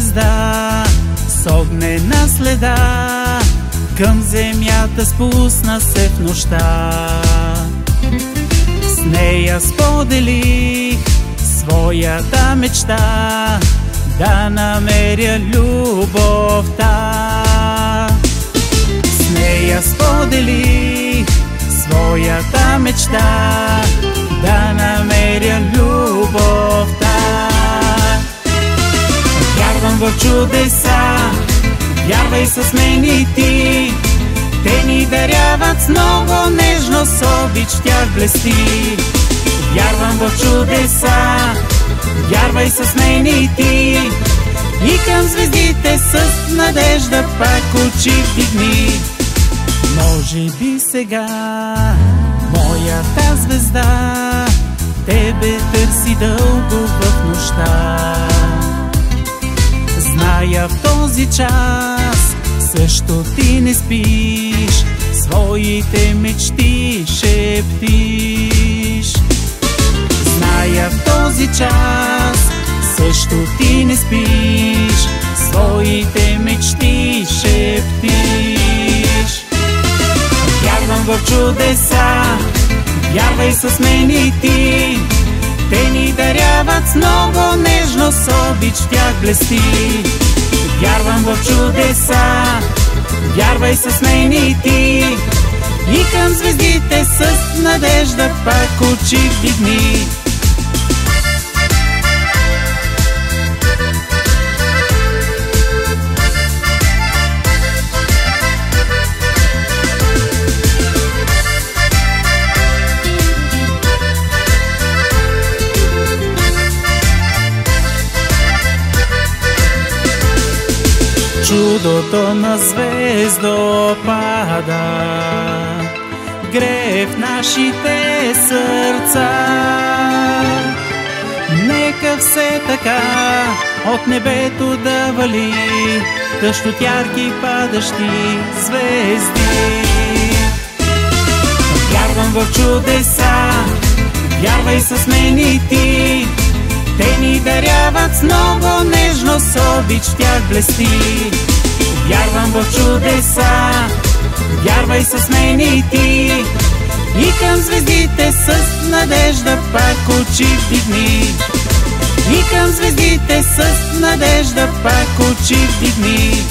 звезда с огнена следа към земята спусна се в нощта. С нея споделих своята мечта да намеря любовта. С нея споделих своята мечта да намеря любовта. Вярвам в чудеса, вярвай с мен и ти. Те ни даряват с много нежност, обич в тях блести. Вярвам в чудеса, вярвай с мен и ти. И към звездите с надежда пак очи вдигни. Може би сега моята звезда тебе търси дълго в нощта. Зная в този час също ти не спиш, своите мечти шептиш. Зная в този час също ти не спиш, своите мечти шептиш. Вярвам в чудеса, вярвай с мен и ти. Те ни даряват с много нежност, обич в тях блести. Вярвам в чудеса, вярвай с мен и ти. И към звездите с надежда пак очи вдигни. Чудото на звездопада грее в нашите сърца. Нека все така от небето да вали дъжд от ярки падащи звезди. Вярвам в чудеса, вярвай с мен и ти. Те ни даряват с много нежност, обич в тях блести. Вярвам в чудеса, вярвай с мен и ти. И към звездите с надежда пак очи вдигни. И към звездите с надежда пак очи вдигни.